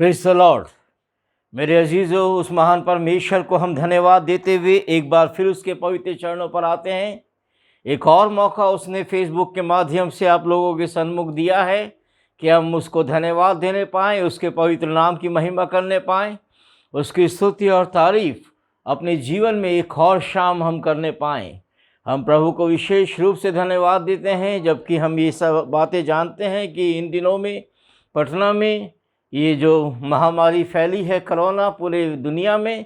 Praise the Lord. मेरे अजीज़ों, उस महान परमेश्वर को हम धन्यवाद देते हुए एक बार फिर उसके पवित्र चरणों पर आते हैं। एक और मौका उसने फेसबुक के माध्यम से आप लोगों के सन्मुख दिया है कि हम उसको धन्यवाद देने पाएँ, उसके पवित्र नाम की महिमा करने पाएँ, उसकी स्तुति और तारीफ़ अपने जीवन में एक और शाम हम करने पाएँ। हम प्रभु को विशेष रूप से धन्यवाद देते हैं, जबकि हम ये सब बातें जानते हैं कि इन दिनों में पटना में ये जो महामारी फैली है कोरोना, पूरे दुनिया में,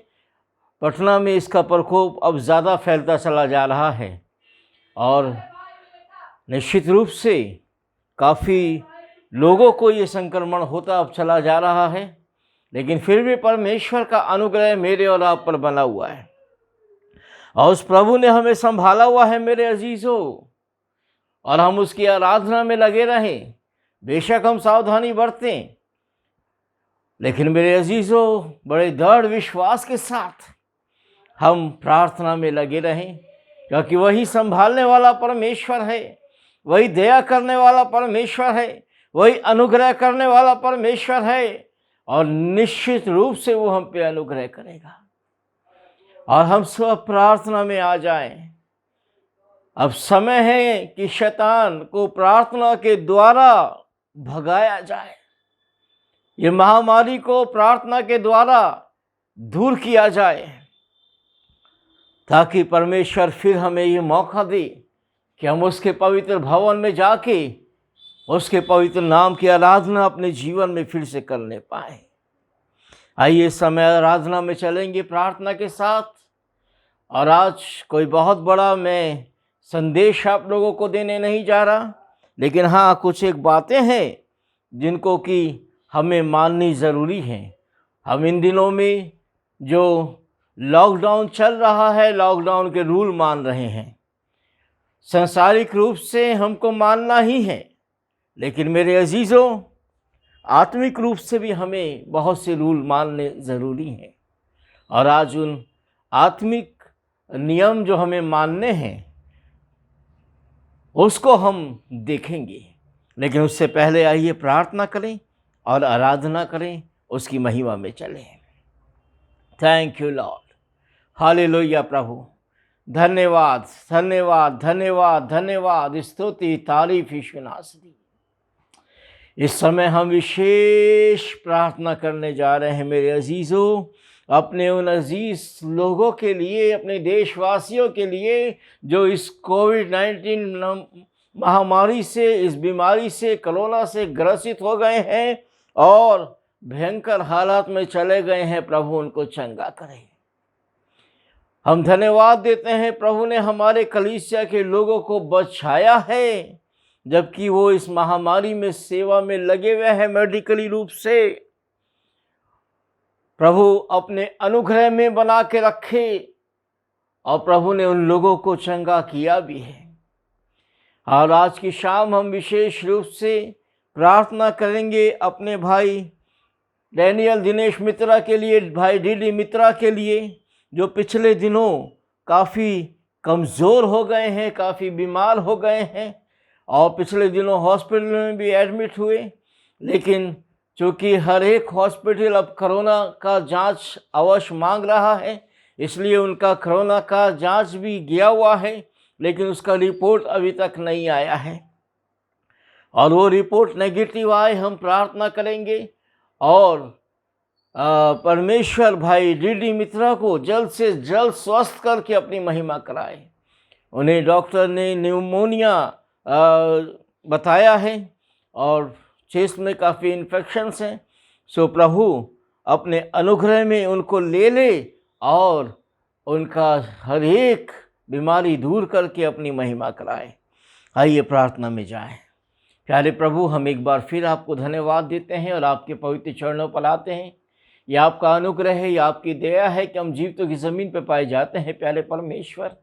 पटना में इसका प्रकोप अब ज़्यादा फैलता चला जा रहा है और निश्चित रूप से काफ़ी लोगों को ये संक्रमण होता अब चला जा रहा है। लेकिन फिर भी परमेश्वर का अनुग्रह मेरे और आप पर बना हुआ है और उस प्रभु ने हमें संभाला हुआ है मेरे अजीज़ों, और हम उसकी आराधना में लगे रहें। बेशक हम सावधानी बरतें, लेकिन मेरे अजीज़ों, बड़े दृढ़ विश्वास के साथ हम प्रार्थना में लगे रहें, क्योंकि वही संभालने वाला परमेश्वर है, वही दया करने वाला परमेश्वर है, वही अनुग्रह करने वाला परमेश्वर है, और निश्चित रूप से वो हम पे अनुग्रह करेगा। और हम सब प्रार्थना में आ जाएं। अब समय है कि शैतान को प्रार्थना के द्वारा भगाया जाए, ये महामारी को प्रार्थना के द्वारा दूर किया जाए, ताकि परमेश्वर फिर हमें ये मौका दे कि हम उसके पवित्र भवन में जाके उसके पवित्र नाम की आराधना अपने जीवन में फिर से करने पाए। आइए इस समय आराधना में चलेंगे प्रार्थना के साथ। और आज कोई बहुत बड़ा मैं संदेश आप लोगों को देने नहीं जा रहा, लेकिन हाँ, कुछ एक बातें हैं जिनको कि हमें माननी ज़रूरी है। हम इन दिनों में जो लॉकडाउन चल रहा है, लॉकडाउन के रूल मान रहे हैं। सांसारिक रूप से हमको मानना ही है, लेकिन मेरे अजीज़ों, आत्मिक रूप से भी हमें बहुत से रूल मानने ज़रूरी हैं। और आज उन आत्मिक नियम जो हमें मानने हैं उसको हम देखेंगे, लेकिन उससे पहले आइए प्रार्थना करें और आराधना करें, उसकी महिमा में चलें। Thank you Lord, hallelujah. प्रभु धन्यवाद, धन्यवाद, धन्यवाद, धन्यवाद, स्तुति, तारीफ यीशु नासरी। इस समय हम विशेष प्रार्थना करने जा रहे हैं मेरे अजीज़ों, अपने उन अजीज़ लोगों के लिए, अपने देशवासियों के लिए जो इस कोविड-19 महामारी से, इस बीमारी से, कोरोना से ग्रसित हो गए हैं और भयंकर हालात में चले गए हैं। प्रभु उनको चंगा करें। हम धन्यवाद देते हैं, प्रभु ने हमारे कलीसिया के लोगों को बचाया है, जबकि वो इस महामारी में सेवा में लगे हुए हैं मेडिकली रूप से। प्रभु अपने अनुग्रह में बना के रखे और प्रभु ने उन लोगों को चंगा किया भी है। और आज की शाम हम विशेष रूप से प्रार्थना करेंगे अपने भाई डैनियल दिनेश मित्रा के लिए, भाई डीडी मित्रा के लिए, जो पिछले दिनों काफ़ी कमज़ोर हो गए हैं, काफ़ी बीमार हो गए हैं और पिछले दिनों हॉस्पिटल में भी एडमिट हुए। लेकिन चूँकि हर एक हॉस्पिटल अब कोरोना का जांच अवश्य मांग रहा है, इसलिए उनका कोरोना का जांच भी गया हुआ है, लेकिन उसका रिपोर्ट अभी तक नहीं आया है। और वो रिपोर्ट नेगेटिव आए, हम प्रार्थना करेंगे और परमेश्वर भाई डीडी मित्रा को जल्द से जल्द स्वस्थ करके अपनी महिमा कराए। उन्हें डॉक्टर ने न्यूमोनिया बताया है और चेस्ट में काफ़ी इन्फेक्शंस हैं। सो प्रभु अपने अनुग्रह में उनको ले ले और उनका हर एक बीमारी दूर करके अपनी महिमा कराए। आइए प्रार्थना में जाएं। प्यारे प्रभु, हम एक बार फिर आपको धन्यवाद देते हैं और आपके पवित्र चरणों पर आते हैं। ये आपका अनुग्रह है, ये आपकी दया है कि हम जीवितों की ज़मीन पर पाए जाते हैं। प्यारे परमेश्वर,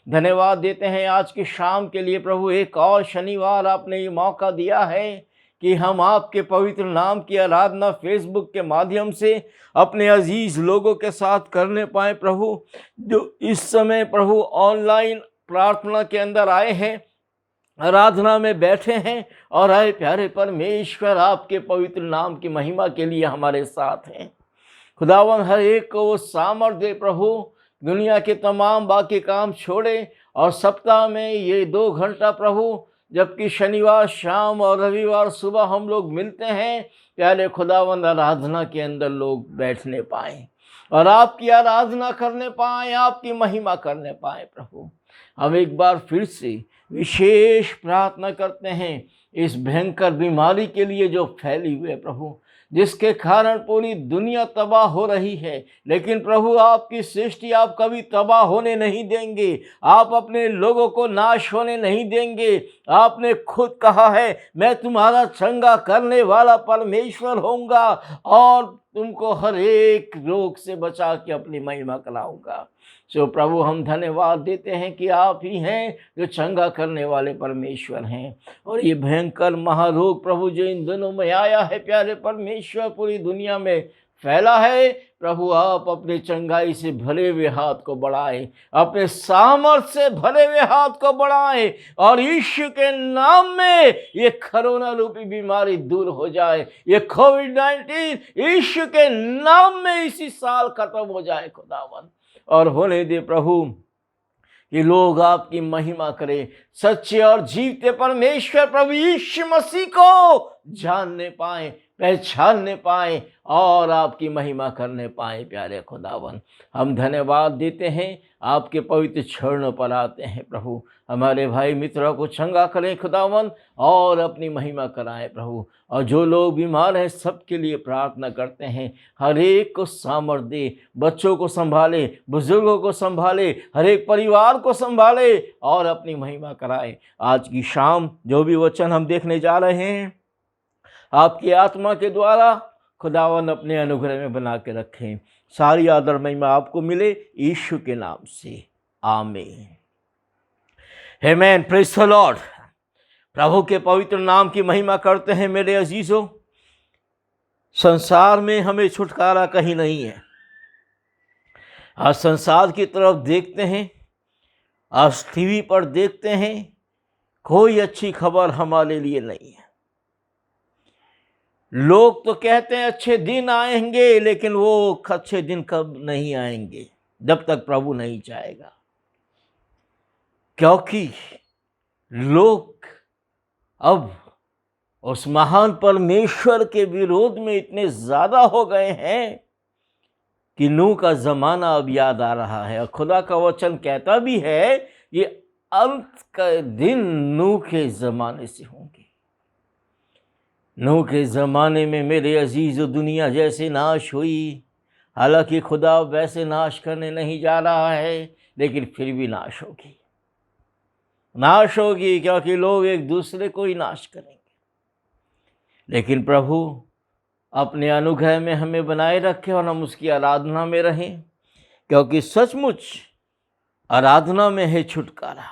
धन्यवाद देते हैं आज की शाम के लिए। प्रभु, एक और शनिवार आपने ये मौका दिया है कि हम आपके पवित्र नाम की आराधना फेसबुक के माध्यम से अपने अजीज़ लोगों के साथ करने पाएँ। प्रभु, जो इस समय प्रभु ऑनलाइन प्रार्थना के अंदर आए हैं, आराधना में बैठे हैं और आए प्यारे परमेश्वर आपके पवित्र नाम की महिमा के लिए हमारे साथ हैं। खुदावन हर एक को वो सामर्थ दे प्रभु, दुनिया के तमाम बाकी काम छोड़े और सप्ताह में ये 2 घंटा प्रभु, जबकि शनिवार शाम और रविवार सुबह हम लोग मिलते हैं, प्यारे खुदावन आराधना के अंदर लोग बैठने पाएँ और आपकी आराधना करने पाएँ, आपकी महिमा करने पाएँ। प्रभु हम एक बार फिर से विशेष प्रार्थना करते हैं इस भयंकर बीमारी के लिए जो फैली हुई है प्रभु, जिसके कारण पूरी दुनिया तबाह हो रही है। लेकिन प्रभु आपकी सृष्टि आप कभी तबाह होने नहीं देंगे, आप अपने लोगों को नाश होने नहीं देंगे। आपने खुद कहा है, मैं तुम्हारा चंगा करने वाला परमेश्वर होऊंगा और तुमको हर एक रोग से बचा के अपनी महिमा कराऊंगा। सो प्रभु हम धन्यवाद देते हैं कि आप ही हैं जो चंगा करने वाले परमेश्वर हैं। और ये भयंकर महारोग प्रभु जो इन दिनों में आया है, प्यारे परमेश्वर पूरी दुनिया में फैला है, प्रभु आप अपने चंगाई से भरे हुए हाथ को बढ़ाएं, अपने सामर्थ्य से भरे हुए हाथ को बढ़ाएं और यीशु के नाम में ये कोरोना रूपी बीमारी दूर हो जाए, ये कोविड-19 यीशु के नाम में इसी साल खत्म हो जाए खुदावन। और होने दे प्रभु कि लोग आपकी महिमा करें, सच्चे और जीवते परमेश्वर प्रभु यीशु मसीह को जानने पाएं, पहचानने पाएं और आपकी महिमा करने पाएं। प्यारे खुदावन हम धन्यवाद देते हैं, आपके पवित्र चरणों पर आते हैं प्रभु, हमारे भाई मित्रों को चंगा करें खुदावन और अपनी महिमा कराएं प्रभु। और जो लोग बीमार हैं सबके लिए प्रार्थना करते हैं, हर एक को सामर्थ्य दे, बच्चों को संभाले, बुजुर्गों को संभाले, हर एक परिवार को संभाले और अपनी महिमा कराए। आज की शाम जो भी वचन हम देखने जा रहे हैं, आपकी आत्मा के द्वारा खुदावन अपने अनुग्रह में बना के रखें। सारी आदर महिमा आपको मिले यीशु के नाम से, आमीन। आमेन। Praise the Lord. प्रभु के पवित्र नाम की महिमा करते हैं मेरे अजीजों। संसार में हमें छुटकारा कहीं नहीं है। आज संसार की तरफ देखते हैं, आज टीवी पर देखते हैं, कोई अच्छी खबर हमारे लिए नहीं है। लोग तो कहते हैं अच्छे दिन आएंगे, लेकिन वो अच्छे दिन कब नहीं आएंगे जब तक प्रभु नहीं चाहेगा, क्योंकि लोग अब उस महान परमेश्वर के विरोध में इतने ज़्यादा हो गए हैं कि नूह का ज़माना अब याद आ रहा है। और खुदा का वचन कहता भी है ये अंत का दिन नूह के ज़माने से होंगे। नूह के ज़माने में मेरे अजीज़ दुनिया जैसे नाश हुई, हालांकि खुदा वैसे नाश करने नहीं जा रहा है, लेकिन फिर भी नाश होगी, नाश होगी, क्योंकि लोग एक दूसरे को ही नाश करेंगे। लेकिन प्रभु अपने अनुग्रह में हमें बनाए रखे और हम उसकी आराधना में रहें, क्योंकि सचमुच आराधना में है छुटकारा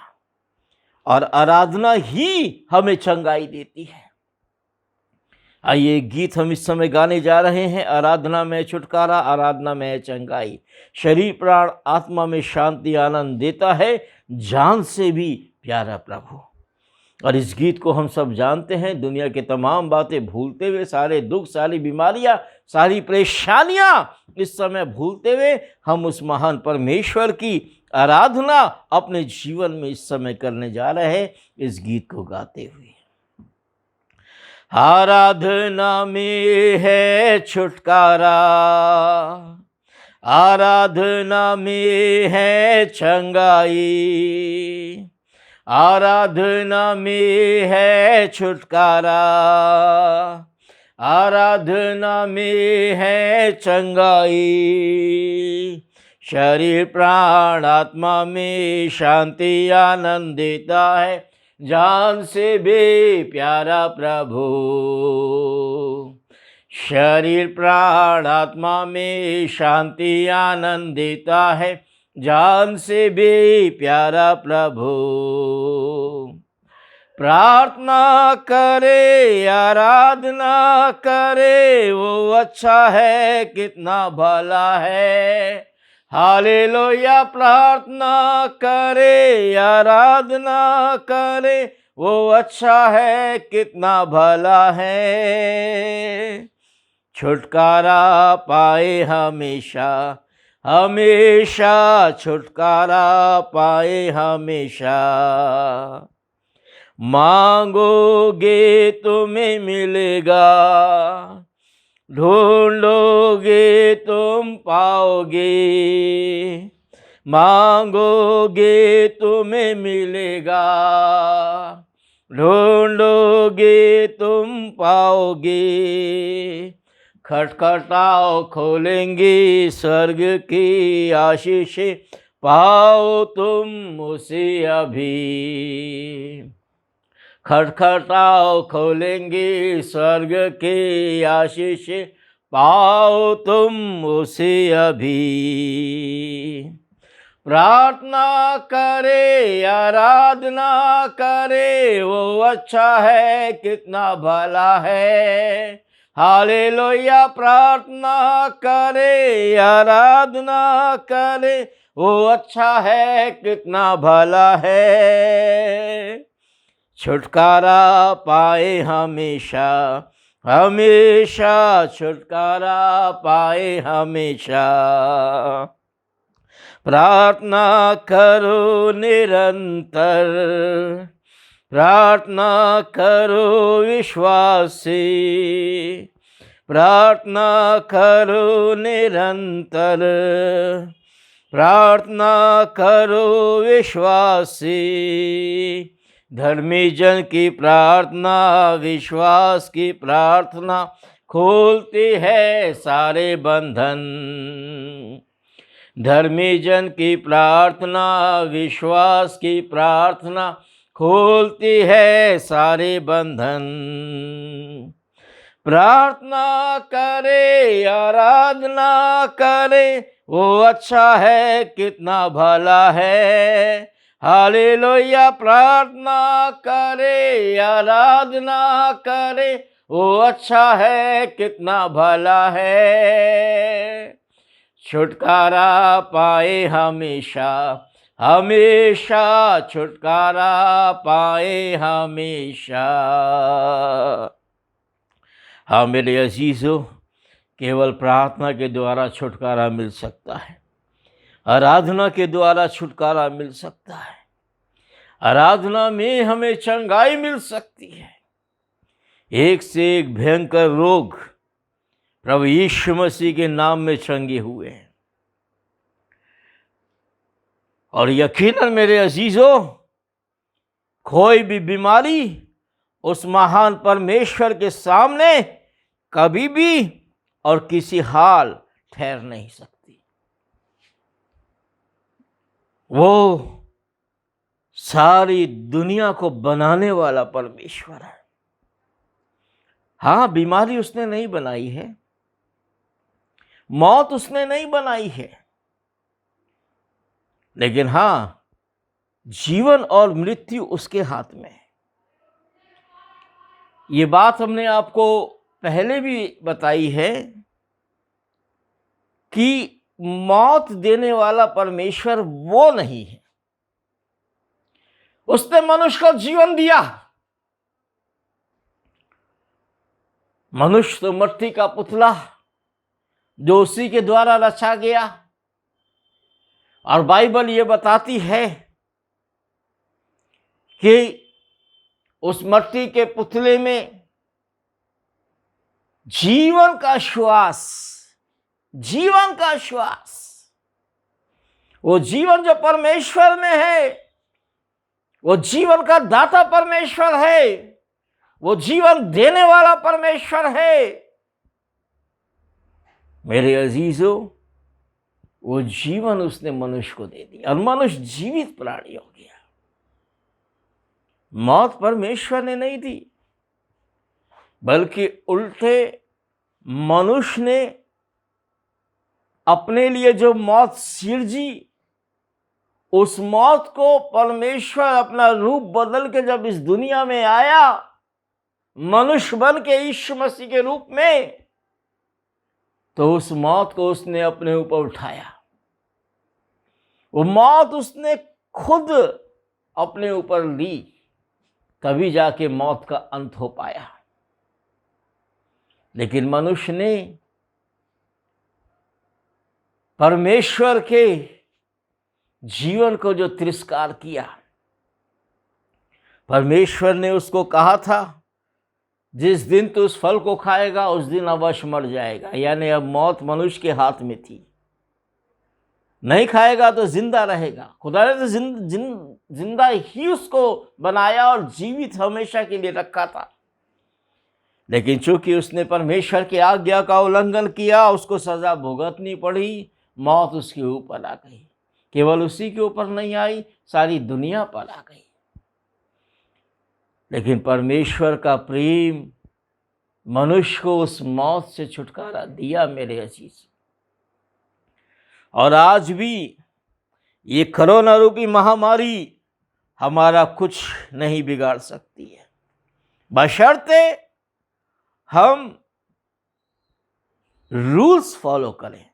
और आराधना ही हमें चंगाई देती है। आइए गीत हम इस समय गाने जा रहे हैं। आराधना में छुटकारा, आराधना में चंगाई, शरीर प्राण आत्मा में शांति आनंद देता है, जान से भी प्यारा प्रभु। और इस गीत को हम सब जानते हैं। दुनिया के तमाम बातें भूलते हुए, सारे दुख, सारी बीमारियां, सारी परेशानियां इस समय भूलते हुए हम उस महान परमेश्वर की आराधना अपने जीवन में इस समय करने जा रहे हैं, इस गीत को गाते हुए। आराधना में है छुटकारा, आराधना में है चंगाई, आराधना में है छुटकारा, आराधना में है चंगाई, शरीर प्राण आत्मा में शांति आनंद देता है, जान से भी प्यारा प्रभु। शरीर प्राण आत्मा में शांति आनंद देता है, जान से भी प्यारा प्रभु। प्रार्थना करे, आराधना करे, वो अच्छा है, कितना भला है। हालेलुया। प्रार्थना करे, आराधना करे, वो अच्छा है, कितना भला है। छुटकारा पाए हमेशा, हमेशा छुटकारा पाए हमेशा। मांगोगे तुम्हें मिलेगा, ढूंढोगे तुम पाओगे। मांगोगे तुम्हें मिलेगा, ढूंढोगे तुम पाओगे। खटखटाओ खोलेंगे स्वर्ग की आशीषें, पाओ तुम उसे अभी। खटखटाओ खोलेंगे स्वर्ग की आशीषें, पाओ तुम उसे अभी। प्रार्थना करे, आराधना करे, वो अच्छा है, कितना भला है। हालेलुया। प्रार्थना करे, आराधना करे, वो अच्छा है, कितना भला है। छुटकारा पाए हमेशा, हमेशा छुटकारा पाए हमेशा। प्रार्थना करो निरंतर, प्रार्थना करो विश्वास से। प्रार्थना करो निरंतर, प्रार्थना करो विश्वास से। धर्मी जन की प्रार्थना, विश्वास की प्रार्थना खोलती है सारे बंधन। धर्मी जन की प्रार्थना, विश्वास की प्रार्थना खोलती है सारे बंधन। प्रार्थना करे, आराधना करे, वो अच्छा है, कितना भला है। हालेलुया। प्रार्थना करे, आराधना करे, वो अच्छा है, कितना भला है। छुटकारा पाए हमेशा, हमेशा छुटकारा पाए हमेशा। हाँ मेरे अजीजों, केवल प्रार्थना के द्वारा छुटकारा मिल सकता है। आराधना के द्वारा छुटकारा मिल सकता है। आराधना में हमें चंगाई मिल सकती है। एक से एक भयंकर रोग प्रभु यीशु मसीह के नाम में चंगे हुए हैं। और यकीनन मेरे अजीजों, कोई भी बीमारी उस महान परमेश्वर के सामने कभी भी और किसी हाल ठहर नहीं सकती। वो सारी दुनिया को बनाने वाला परमेश्वर है। हाँ, बीमारी उसने नहीं बनाई है, मौत उसने नहीं बनाई है, लेकिन हाँ, जीवन और मृत्यु उसके हाथ में है। ये बात हमने आपको पहले भी बताई है कि मौत देने वाला परमेश्वर वो नहीं है। उसने मनुष्य को जीवन दिया। मनुष्य तो मट्टी का पुतला जो उसी के द्वारा रचा गया। और बाइबल ये बताती है कि उस मट्टी के पुतले में जीवन का श्वास, जीवन का श्वास, वो जीवन जो परमेश्वर में है, वो जीवन का दाता परमेश्वर है, वो जीवन देने वाला परमेश्वर है। मेरे अजीजों, वो जीवन उसने मनुष्य को दे दिया और मनुष्य जीवित प्राणी हो गया। मौत परमेश्वर ने नहीं दी, बल्कि उल्टे मनुष्य ने अपने लिए जो मौत सिरजी, उस मौत को परमेश्वर अपना रूप बदल के जब इस दुनिया में आया, मनुष्य बन के यीशु मसीह के रूप में, तो उस मौत को उसने अपने ऊपर उठाया। वो मौत उसने खुद अपने ऊपर ली। तभी जाके मौत का अंत हो पाया। लेकिन मनुष्य ने परमेश्वर के जीवन को जो तिरस्कार किया, परमेश्वर ने उसको कहा था जिस दिन तू उस फल को खाएगा उस दिन अवश्य मर जाएगा, यानी अब मौत मनुष्य के हाथ में थी। नहीं खाएगा तो जिंदा रहेगा। खुदा ने तो जिंदा ही उसको बनाया और जीवित हमेशा के लिए रखा था। लेकिन चूंकि उसने परमेश्वर की आज्ञा का उल्लंघन किया, उसको सजा भुगतनी पड़ी। मौत उसके ऊपर आ गई। केवल उसी के ऊपर नहीं आई, सारी दुनिया पर आ गई। लेकिन परमेश्वर का प्रेम मनुष्य को उस मौत से छुटकारा दिया मेरे अजीज। और आज भी ये कोरोना रूपी महामारी हमारा कुछ नहीं बिगाड़ सकती है, बशर्ते हम रूल्स फॉलो करें।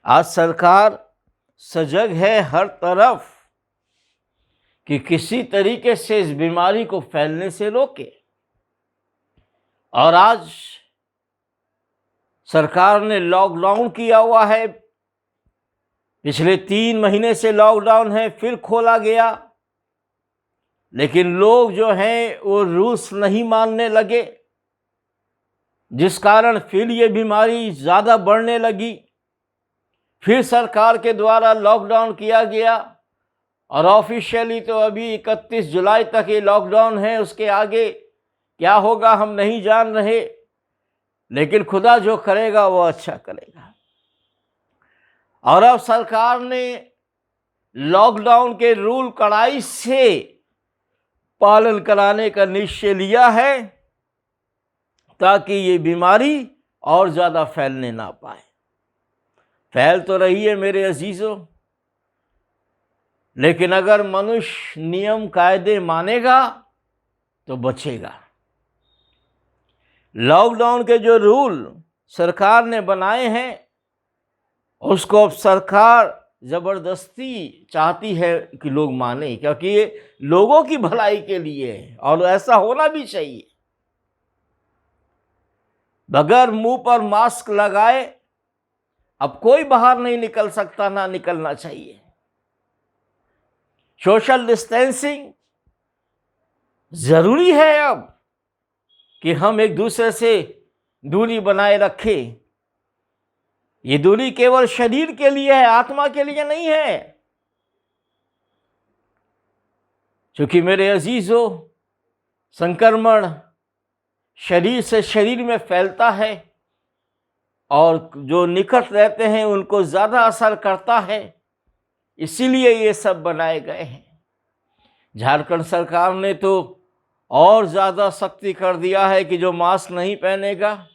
आज सरकार सजग है हर तरफ कि किसी तरीके से इस बीमारी को फैलने से रोके। और आज सरकार ने लॉकडाउन किया हुआ है। पिछले 3 महीने से लॉकडाउन है, फिर खोला गया। लेकिन लोग जो हैं वो रूल्स नहीं मानने लगे, जिस कारण फिर ये बीमारी ज़्यादा बढ़ने लगी। फिर सरकार के द्वारा लॉकडाउन किया गया और ऑफिशियली तो अभी 31 जुलाई तक ये लॉकडाउन है। उसके आगे क्या होगा हम नहीं जान रहे, लेकिन खुदा जो करेगा वो अच्छा करेगा। और अब सरकार ने लॉकडाउन के रूल कड़ाई से पालन कराने का निश्चय लिया है ताकि ये बीमारी और ज़्यादा फैलने ना पाए। फैल तो रही है मेरे अजीज़ों, लेकिन अगर मनुष्य नियम कायदे मानेगा तो बचेगा। लॉकडाउन के जो रूल सरकार ने बनाए हैं उसको अब सरकार ज़बरदस्ती चाहती है कि लोग माने, क्योंकि ये लोगों की भलाई के लिए है और ऐसा होना भी चाहिए। बगैर मुंह पर मास्क लगाए अब कोई बाहर नहीं निकल सकता, ना निकलना चाहिए। सोशल डिस्टेंसिंग जरूरी है अब कि हम एक दूसरे से दूरी बनाए रखें। ये दूरी केवल शरीर के लिए है, आत्मा के लिए नहीं है। क्योंकि मेरे अजीजों, संक्रमण शरीर से शरीर में फैलता है और जो निकट रहते हैं उनको ज़्यादा असर करता है। इसीलिए ये सब बनाए गए हैं। झारखंड सरकार ने तो और ज़्यादा सख्ती कर दिया है कि जो मास्क नहीं पहनेगा,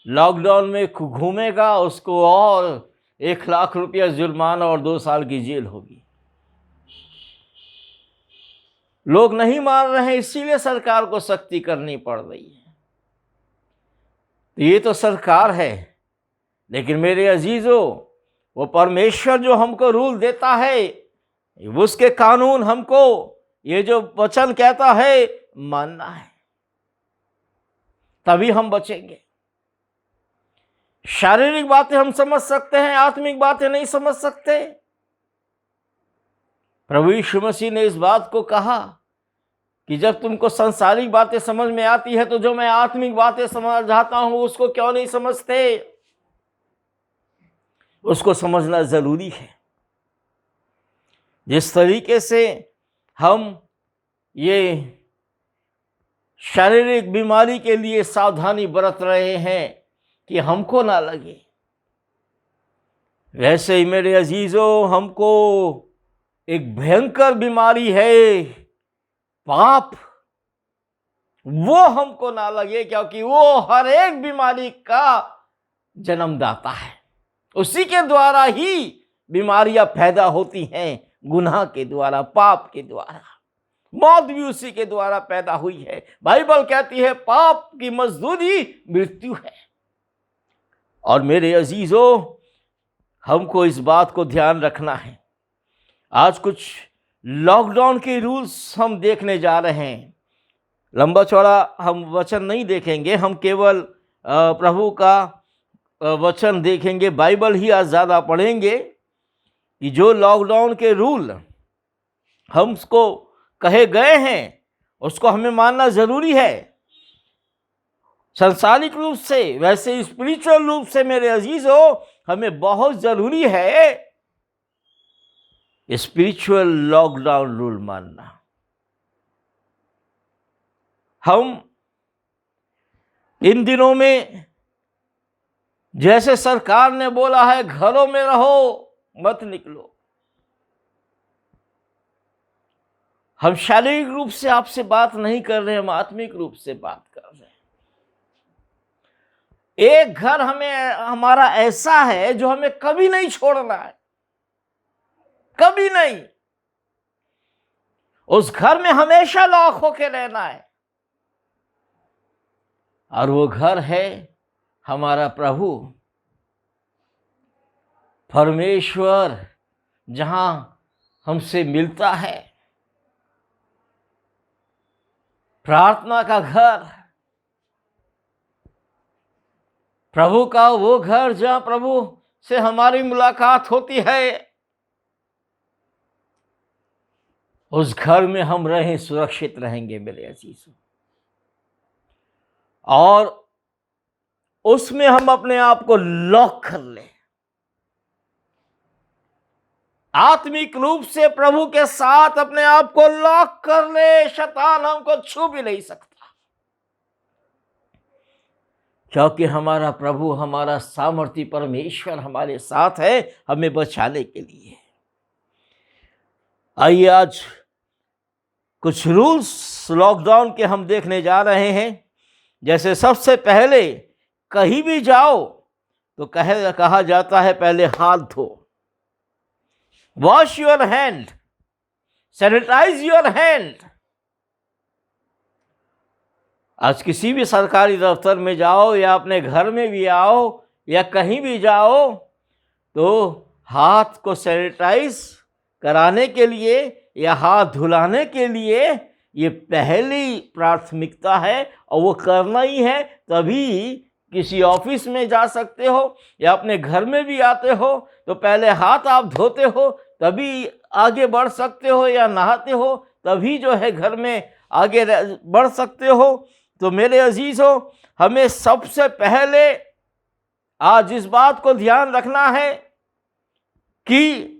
लॉकडाउन में घूमेगा, उसको और 1 लाख रुपया जुर्माना और 2 साल की जेल होगी। लोग नहीं मान रहे हैं, इसीलिए सरकार को सख्ती करनी पड़ रही है। तो ये तो सरकार है, लेकिन मेरे अजीजों, वो परमेश्वर जो हमको रूल देता है, उसके कानून हमको ये जो वचन कहता है मानना है, तभी हम बचेंगे। शारीरिक बातें हम समझ सकते हैं, आत्मिक बातें नहीं समझ सकते। प्रभु यीशु मसीह ने इस बात को कहा कि जब तुमको सांसारिक बातें समझ में आती है तो जो मैं आत्मिक बातें समझाता हूं उसको क्यों नहीं समझते। उसको समझना जरूरी है। जिस तरीके से हम ये शारीरिक बीमारी के लिए सावधानी बरत रहे हैं कि हमको ना लगे, वैसे ही मेरे अजीजों, हमको एक भयंकर बीमारी है पाप, वो हमको ना लगे, क्योंकि वो हर एक बीमारी का जन्मदाता है। उसी के द्वारा ही बीमारियां पैदा होती हैं, गुनाह के द्वारा, पाप के द्वारा। मौत भी उसी के द्वारा पैदा हुई है। बाइबल कहती है पाप की मजदूरी मृत्यु है। और मेरे अजीजों, हमको इस बात को ध्यान रखना है। आज कुछ लॉकडाउन के रूल्स हम देखने जा रहे हैं। लंबा चौड़ा हम वचन नहीं देखेंगे, हम केवल प्रभु का वचन देखेंगे, बाइबल ही आज ज़्यादा पढ़ेंगे कि जो लॉकडाउन के रूल हमको कहे गए हैं उसको हमें मानना ज़रूरी है। सांसारिक रूप से वैसे स्पिरिचुअल रूप से मेरे अजीजों हमें बहुत ज़रूरी है स्पिरिचुअल लॉकडाउन रूल मानना। हम इन दिनों में जैसे सरकार ने बोला है घरों में रहो, मत निकलो, हम शारीरिक रूप से आपसे बात नहीं कर रहे, हम आत्मिक रूप से बात कर रहे हैं। एक घर हमारा ऐसा है जो हमें कभी नहीं छोड़ना है, कभी नहीं। उस घर में हमेशा लॉक होके रहना है, और वो घर है हमारा प्रभु परमेश्वर, जहां हमसे मिलता है। प्रार्थना का घर, प्रभु का वो घर जहां प्रभु से हमारी मुलाकात होती है। उस घर में हम रहें, सुरक्षित रहेंगे मेरे अजीजों, और उसमें हम अपने आप को लॉक कर लें। आत्मिक रूप से प्रभु के साथ अपने आप को लॉक कर ले, शैतान हमको छू भी नहीं सकता, क्योंकि हमारा प्रभु, हमारा सामर्थी परमेश्वर हमारे साथ है हमें बचाने के लिए। आइए आज कुछ रूल्स लॉकडाउन के हम देखने जा रहे हैं। जैसे सबसे पहले कहीं भी जाओ तो कहा जाता है पहले हाथ धो, wash your hand, sanitise your hand. आज किसी भी सरकारी दफ्तर में जाओ या अपने घर में भी आओ या कहीं भी जाओ तो हाथ को सैनिटाइज कराने के लिए या हाथ धुलाने के लिए ये पहली प्राथमिकता है, और वो करना ही है। तभी किसी ऑफिस में जा सकते हो या अपने घर में भी आते हो तो पहले हाथ आप धोते हो, तभी आगे बढ़ सकते हो, या नहाते हो तभी जो है घर में आगे बढ़ सकते हो। तो मेरे अजीजों, हमें सबसे पहले आज इस बात को ध्यान रखना है कि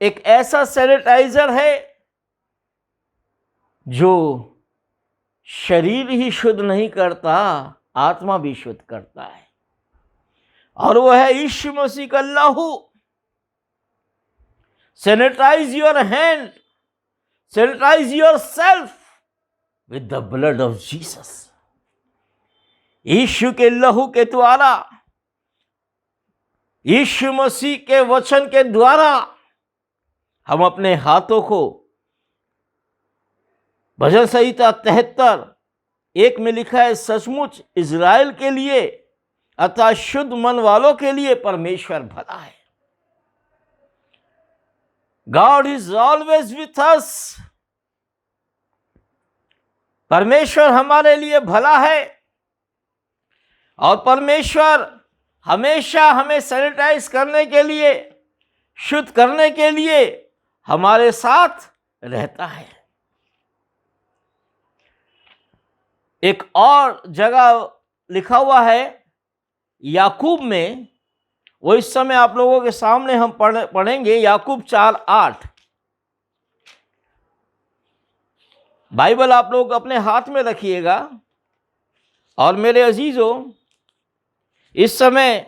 एक ऐसा सैनिटाइजर है जो शरीर ही शुद्ध नहीं करता, आत्मा भी शुद्ध करता है, और वो है यीशु मसीह का लहू। Sanitise your hand, sanitise yourself with the blood of Jesus. यीशु के लहू के द्वारा, यीशु मसीह के वचन के द्वारा हम अपने हाथों को, भजन संहिता 73:1 में लिखा है, सचमुच इज़राइल के लिए अतः शुद्ध मन वालों के लिए परमेश्वर भला है। God is always with us. परमेश्वर हमारे लिए भला है, और परमेश्वर हमेशा हमें सैनिटाइज करने के लिए, शुद्ध करने के लिए हमारे साथ रहता है। एक और जगह लिखा हुआ है याकूब में, वो इस समय आप लोगों के सामने हम पढ़ेंगे, याकूब 4:8। बाइबल आप लोग अपने हाथ में रखिएगा। और मेरे अजीजों, इस समय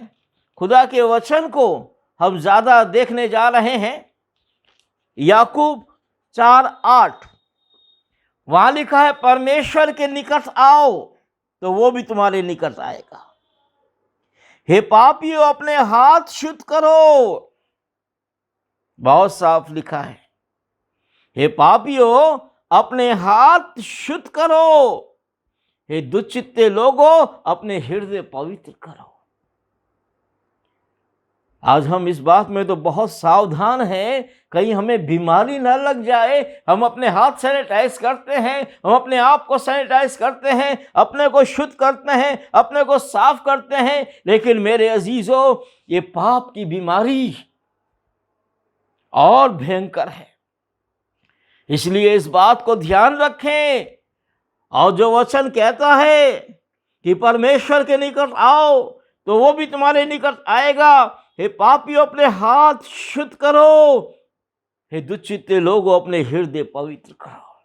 खुदा के वचन को हम ज़्यादा देखने जा रहे हैं। याकूब 4:8 वहां लिखा है, परमेश्वर के निकट आओ तो वो भी तुम्हारे निकट आएगा। हे पापियों, अपने हाथ शुद्ध करो। बहुत साफ लिखा है, हे पापियों, अपने हाथ शुद्ध करो। हे दुष्चित्ते लोगों, अपने हृदय पवित्र करो। आज हम इस बात में तो बहुत सावधान हैं, कहीं हमें बीमारी ना लग जाए। हम अपने हाथ सैनिटाइज करते हैं, हम अपने आप को सैनिटाइज करते हैं, अपने को शुद्ध करते हैं, अपने को साफ करते हैं, लेकिन मेरे अजीजों, ये पाप की बीमारी और भयंकर है। इसलिए इस बात को ध्यान रखें। और जो वचन कहता है कि परमेश्वर के निकट आओ तो वो भी तुम्हारे निकट आएगा। हे पापियों, अपने हाथ शुद्ध करो। हे दुष्चित्ते लोगों, अपने हृदय पवित्र करो।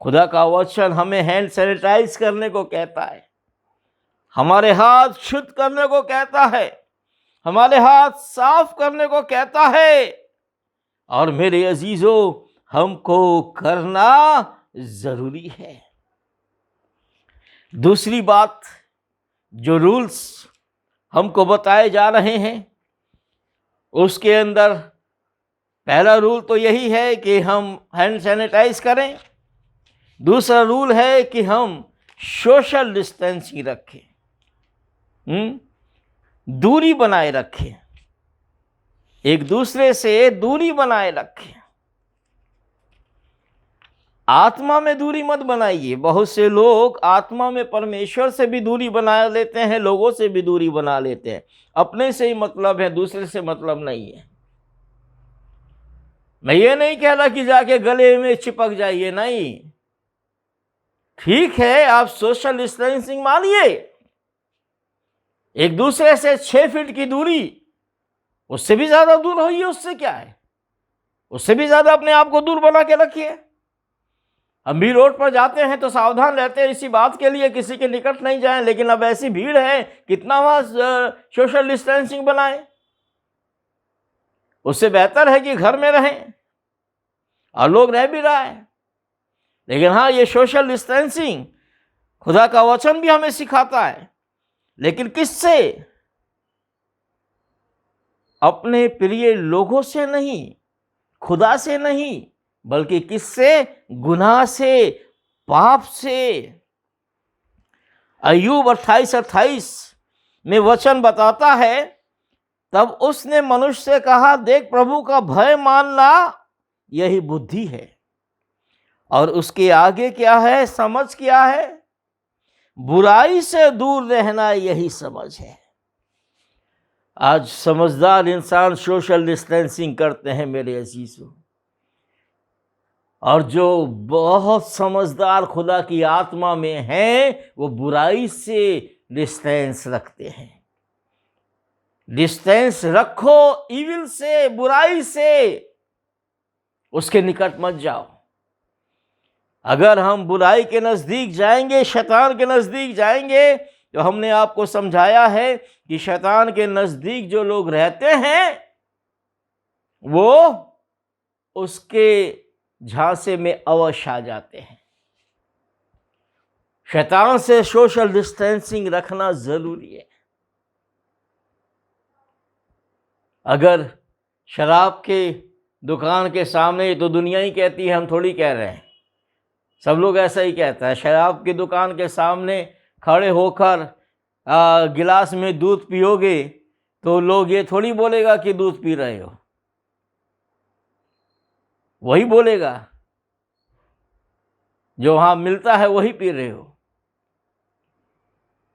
खुदा का वचन हमें हैंड सैनिटाइज करने को कहता है, हमारे हाथ शुद्ध करने को कहता है, हमारे हाथ साफ करने को कहता है। और मेरे अजीजों, हमको करना जरूरी है। दूसरी बात, जो रूल्स हमको बताए जा रहे हैं, उसके अंदर पहला रूल तो यही है कि हम हैंड सैनिटाइज करें। दूसरा रूल है कि हम सोशल डिस्टेंसिंग रखें, दूरी बनाए रखें, एक दूसरे से दूरी बनाए रखें। आत्मा में दूरी मत बनाइए। बहुत से लोग आत्मा में परमेश्वर से भी दूरी बना लेते हैं, लोगों से भी दूरी बना लेते हैं। अपने से ही मतलब है, दूसरे से मतलब नहीं है। मैं ये नहीं कह रहा कि जाके गले में चिपक जाइए, नहीं। ठीक है, आप सोशल डिस्टेंसिंग मानिए, एक दूसरे से 6 फीट की दूरी, उससे भी ज्यादा दूर होइए, उससे क्या है, उससे भी ज्यादा अपने आप को दूर बना के रखिए। हम भी रोड पर जाते हैं तो सावधान रहते हैं इसी बात के लिए किसी के निकट नहीं जाएं, लेकिन अब ऐसी भीड़ है, कितना वहां सोशल डिस्टेंसिंग बनाएं। उससे बेहतर है कि घर में रहें, और लोग रह भी रहा है। लेकिन हाँ, ये सोशल डिस्टेंसिंग खुदा का वचन भी हमें सिखाता है, लेकिन किससे? अपने प्रिय लोगों से नहीं, खुदा से नहीं, बल्कि किससे? गुनाह से, पाप से। अय्यूब 28:28 में वचन बताता है, तब उसने मनुष्य से कहा, देख, प्रभु का भय मानना यही बुद्धि है, और उसके आगे क्या है? समझ क्या है? बुराई से दूर रहना यही समझ है। आज समझदार इंसान सोशल डिस्टेंसिंग करते हैं मेरे अजीजों, और जो बहुत समझदार खुदा की आत्मा में हैं, वो बुराई से डिस्टेंस रखते हैं। डिस्टेंस रखो, इविल से, बुराई से, उसके निकट मत जाओ। अगर हम बुराई के नजदीक जाएंगे, शैतान के नजदीक जाएंगे, तो हमने आपको समझाया है कि शैतान के नजदीक जो लोग रहते हैं, वो उसके झांसे में अवश्य आ जाते हैं। शैतान से सोशल डिस्टेंसिंग रखना जरूरी है। अगर शराब के दुकान के सामने, तो दुनिया ही कहती है, हम थोड़ी कह रहे हैं, सब लोग ऐसा ही कहता है, शराब की दुकान के सामने खड़े होकर गिलास में दूध पियोगे तो लोग ये थोड़ी बोलेगा कि दूध पी रहे हो, वही बोलेगा जो वहां मिलता है, वही पी रहे हो।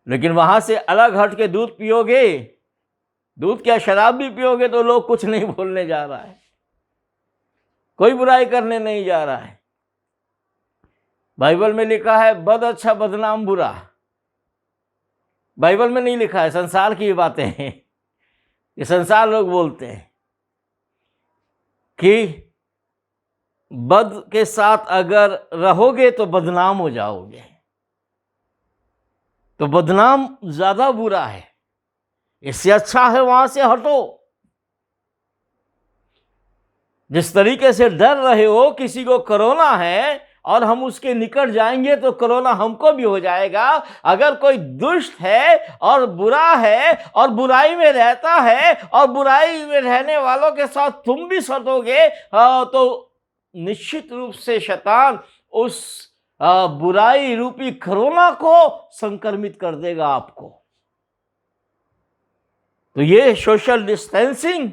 लेकिन वहां से अलग हट के दूध पियोगे, दूध क्या शराब भी पियोगे, तो लोग कुछ नहीं बोलने जा रहा है, कोई बुराई करने नहीं जा रहा है। बाइबल में लिखा है, बद अच्छा बदनाम बुरा। बाइबल में नहीं लिखा है, संसार की बातें हैं, ये संसार लोग बोलते हैं कि बद के साथ अगर रहोगे तो बदनाम हो जाओगे, तो बदनाम ज्यादा बुरा है, इससे अच्छा है वहां से हटो। जिस तरीके से डर रहे हो किसी को कोरोना है और हम उसके निकट जाएंगे तो कोरोना हमको भी हो जाएगा, अगर कोई दुष्ट है और बुरा है और बुराई में रहता है और बुराई में रहने वालों के साथ तुम भी सटोगे, तो निश्चित रूप से शैतान उस बुराई रूपी कोरोना को संक्रमित कर देगा आपको। तो ये सोशल डिस्टेंसिंग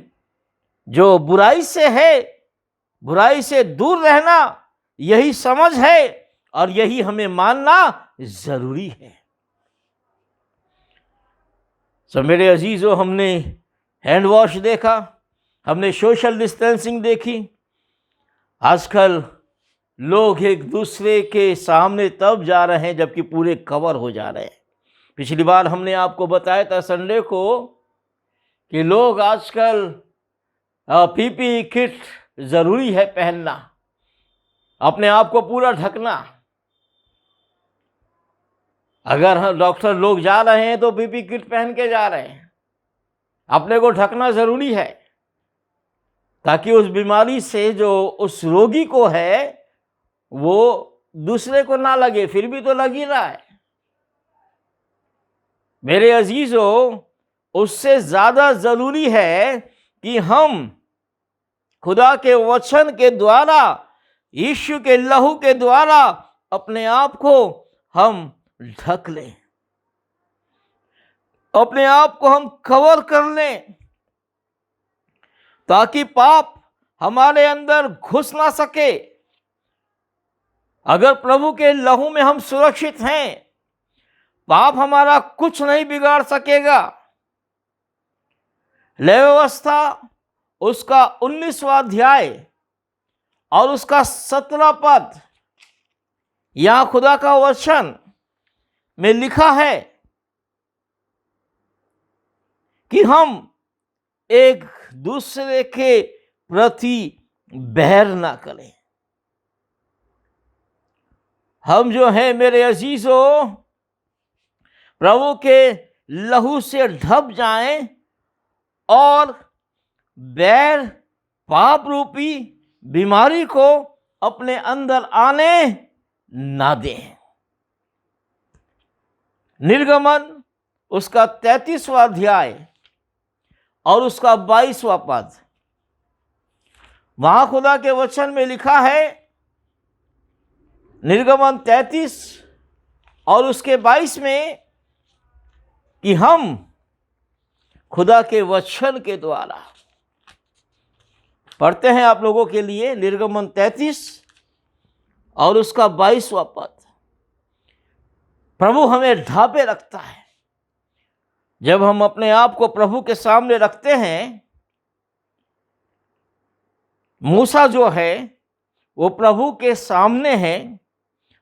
जो बुराई से है, बुराई से दूर रहना, यही समझ है और यही हमें मानना जरूरी है। सो मेरे अजीजों, हमने हैंड वॉश देखा, हमने सोशल डिस्टेंसिंग देखी। आजकल लोग एक दूसरे के सामने तब जा रहे हैं जबकि पूरे कवर हो जा रहे हैं। पिछली बार हमने आपको बताया था संडे को कि लोग आजकल पीपीई किट जरूरी है पहनना, अपने आप को पूरा ढकना। अगर डॉक्टर लोग जा रहे हैं तो पीपीई किट पहन के जा रहे हैं। अपने को ढकना जरूरी है ताकि उस बीमारी से जो उस रोगी को है वो दूसरे को ना लगे, फिर भी तो लग ही रहा है। मेरे अजीजों, उससे ज्यादा जरूरी है कि हम खुदा के वचन के द्वारा, यीशु के लहू के द्वारा अपने आप को हम ढक लें, अपने आप को हम कवर कर लें, ताकि पाप हमारे अंदर घुस ना सके। अगर प्रभु के लहू में हम सुरक्षित हैं, पाप हमारा कुछ नहीं बिगाड़ सकेगा। लेवी व्यवस्था उसका 19वां अध्याय और उसका 17 पद, यहां खुदा का वचन में लिखा है कि हम एक दूसरे के प्रति बैर ना करें। हम जो हैं मेरे अजीजों, प्रभु के लहू से ढप जाएं और बैर, पाप रूपी बीमारी को अपने अंदर आने ना दें। निर्गमन उसका 33वां अध्याय और उसका 22वां पद, वहां खुदा के वचन में लिखा है, निर्गमन 33 और उसके 22 में, कि हम खुदा के वचन के द्वारा, पढ़ते हैं आप लोगों के लिए, निर्गमन 33 और उसका 22वां पद। प्रभु हमें ढांपे रखता है। जब हम अपने आप को प्रभु के सामने रखते हैं, मूसा जो है वो प्रभु के सामने है,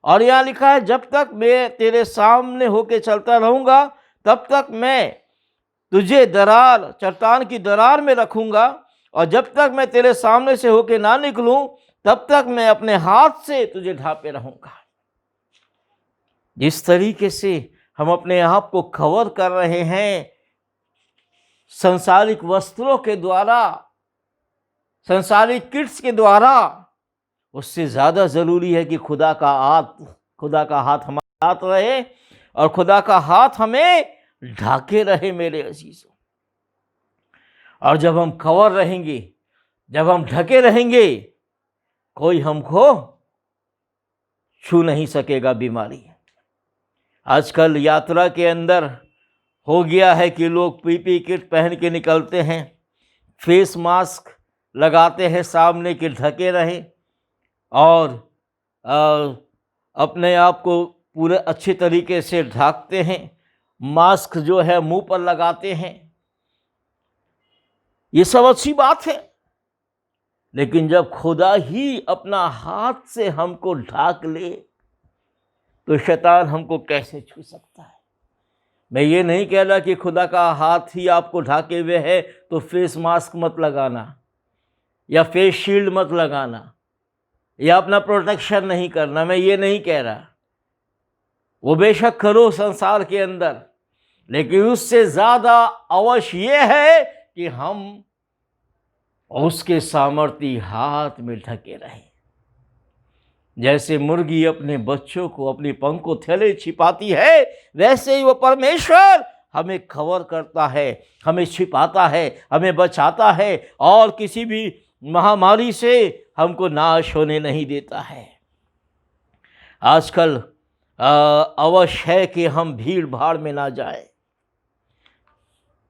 और यहां लिखा है, जब तक मैं तेरे सामने होके चलता रहूंगा तब तक मैं तुझे दरार, चट्टान की दरार में रखूंगा, और जब तक मैं तेरे सामने से होके ना निकलूं तब तक मैं अपने हाथ से तुझे ढांपे रहूंगा। जिस तरीके से हम अपने आप को कवर कर रहे हैं संसारिक वस्त्रों के द्वारा, संसारिक किट्स के द्वारा, उससे ज्यादा जरूरी है कि खुदा का हाथ हमारे साथ रहे और खुदा का हाथ हमें ढाके रहे मेरे अजीजों। और जब हम कवर रहेंगे, जब हम ढके रहेंगे, कोई हमको छू नहीं सकेगा बीमारी। आजकल यात्रा के अंदर हो गया है कि लोग पीपी किट पहन के निकलते हैं, फेस मास्क लगाते हैं सामने कि ढके रहें, और अपने आप को पूरे अच्छे तरीके से ढाकते हैं, मास्क जो है मुंह पर लगाते हैं। ये सब अच्छी बात है, लेकिन जब खुदा ही अपना हाथ से हमको ढाक ले तो शैतान हमको कैसे छू सकता है। मैं ये नहीं कह रहा कि खुदा का हाथ ही आपको ढाके हुए है तो फेस मास्क मत लगाना या फेस शील्ड मत लगाना या अपना प्रोटेक्शन नहीं करना, मैं ये नहीं कह रहा। वो बेशक करो संसार के अंदर, लेकिन उससे ज़्यादा अवश्य ये है कि हम उसके सामर्थी हाथ में ढके रहें। जैसे मुर्गी अपने बच्चों को अपनी पंख को थैले छिपाती है, वैसे ही वो परमेश्वर हमें कवर करता है, हमें छिपाता है, हमें बचाता है और किसी भी महामारी से हमको नाश होने नहीं देता है। आजकल अवश्य है कि हम भीड़ भाड़ में ना जाए।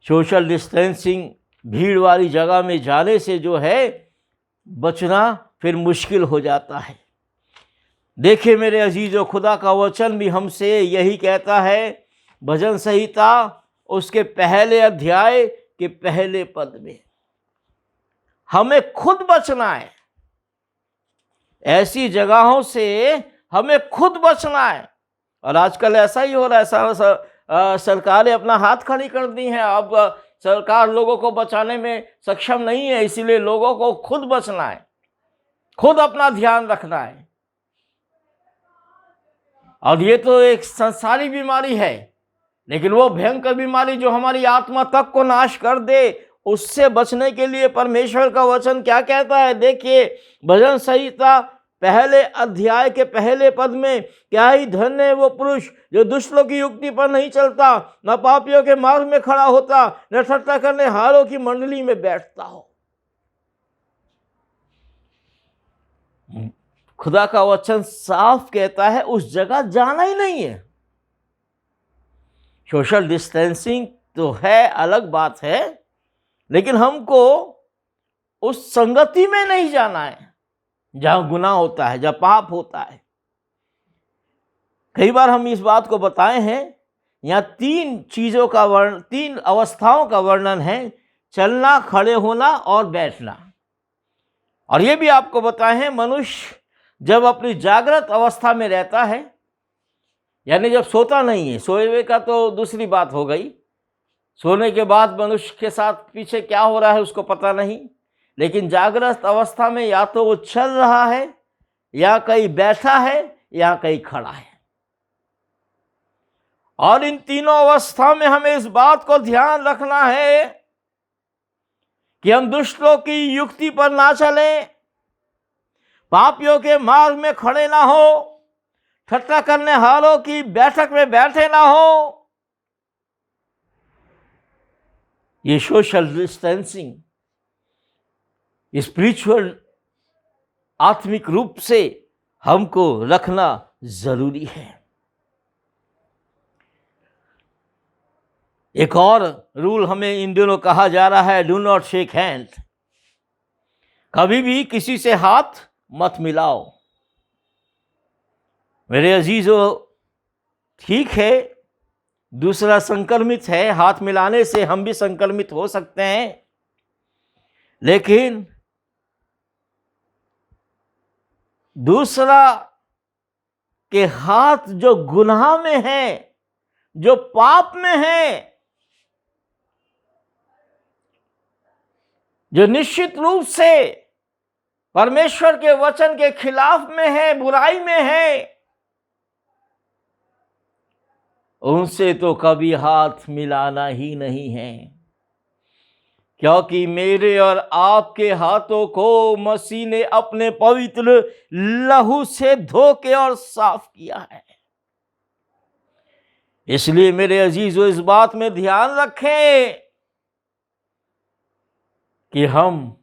सोशल डिस्टेंसिंग, भीड़ वाली जगह में जाने से जो है बचना फिर मुश्किल हो जाता है। देखिए मेरे अजीजों, खुदा का वचन भी हमसे यही कहता है। भजन संहिता उसके पहले अध्याय के पहले पद में हमें खुद बचना है। ऐसी जगहों से हमें खुद बचना है। और आजकल ऐसा ही हो रहा है, सरकारें अपना हाथ खड़ी कर दी हैं। अब सरकार लोगों को बचाने में सक्षम नहीं है, इसीलिए लोगों को खुद बचना है, खुद अपना ध्यान रखना है। और ये तो एक संसारी बीमारी है, लेकिन वो भयंकर बीमारी जो हमारी आत्मा तक को नाश कर दे, उससे बचने के लिए परमेश्वर का वचन क्या कहता है। देखिए भजन संहिता पहले अध्याय के पहले पद में, क्या ही धन्य है वो पुरुष जो दुष्टों की युक्ति पर नहीं चलता, न पापियों के मार्ग में खड़ा होता, न ठट्ठा करने हारों की मंडली में बैठता हो। खुदा का वचन साफ कहता है उस जगह जाना ही नहीं है। सोशल डिस्टेंसिंग तो है, अलग बात है, लेकिन हमको उस संगति में नहीं जाना है जहां गुनाह होता है, जहां पाप होता है। कई बार हम इस बात को बताए हैं। यहाँ तीन अवस्थाओं का वर्णन है: चलना, खड़े होना और बैठना। और ये भी आपको बताए हैं, मनुष्य जब अपनी जागृत अवस्था में रहता है, यानी जब सोता नहीं है, सोए हुए का तो दूसरी बात हो गई, सोने के बाद मनुष्य के साथ पीछे क्या हो रहा है उसको पता नहीं, लेकिन जागृत अवस्था में या तो वो चल रहा है, या कहीं बैठा है, या कहीं खड़ा है। और इन तीनों अवस्था में हमें इस बात को ध्यान रखना है कि हम दुष्टों की युक्ति पर ना चलें, पापियों के मार्ग में खड़े ना हो, ठट्ठा करने हारों की बैठक में बैठे ना हो। ये सोशल डिस्टेंसिंग स्पिरिचुअल, आत्मिक रूप से हमको रखना जरूरी है। एक और रूल हमें इन दिनों कहा जा रहा है, डू नॉट शेक हैंड। कभी भी किसी से हाथ मत मिलाओ। मेरे अजीजों, ठीक है दूसरा संक्रमित है, हाथ मिलाने से हम भी संक्रमित हो सकते हैं, लेकिन दूसरा के हाथ जो गुनाह में है, जो पाप में है, जो निश्चित रूप से परमेश्वर के वचन के खिलाफ में है, बुराई में है, उनसे तो कभी हाथ मिलाना ही नहीं है। क्योंकि मेरे और आपके हाथों को मसीह ने अपने पवित्र लहू से धो के और साफ किया है। इसलिए मेरे अजीजों, इस बात में ध्यान रखें कि हम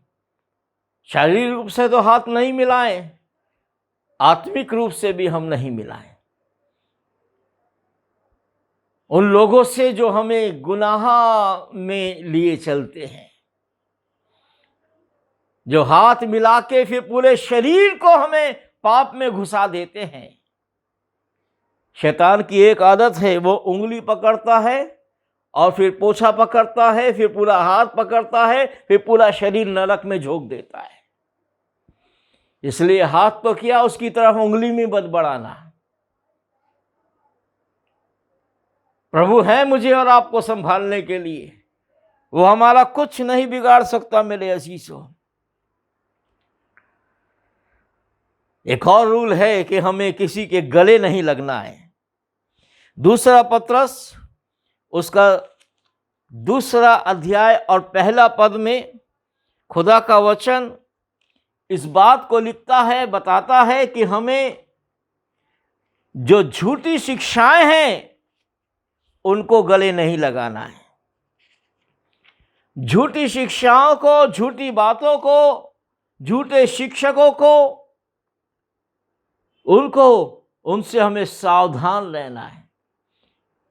शारीरिक रूप से तो हाथ नहीं मिलाएं, आत्मिक रूप से भी हम नहीं मिलाएं उन लोगों से जो हमें गुनाह में लिए चलते हैं, जो हाथ मिला के फिर पूरे शरीर को हमें पाप में घुसा देते हैं। शैतान की एक आदत है, वो उंगली पकड़ता है और फिर पोछा पकड़ता है, फिर पूरा हाथ पकड़ता है, फिर पूरा शरीर नरक में झोंक देता है। इसलिए हाथ तो किया, उसकी तरफ उंगली में मत बढ़ाना। प्रभु है मुझे और आपको संभालने के लिए, वो हमारा कुछ नहीं बिगाड़ सकता। मेरे अजीजों, एक और रूल है कि हमें किसी के गले नहीं लगना है। दूसरा पत्रस उसका दूसरा अध्याय और पहला पद में खुदा का वचन इस बात को लिखता है, बताता है कि हमें जो झूठी शिक्षाएं हैं उनको गले नहीं लगाना है। झूठी शिक्षाओं को, झूठी बातों को, झूठे शिक्षकों को, उनसे हमें सावधान रहना है।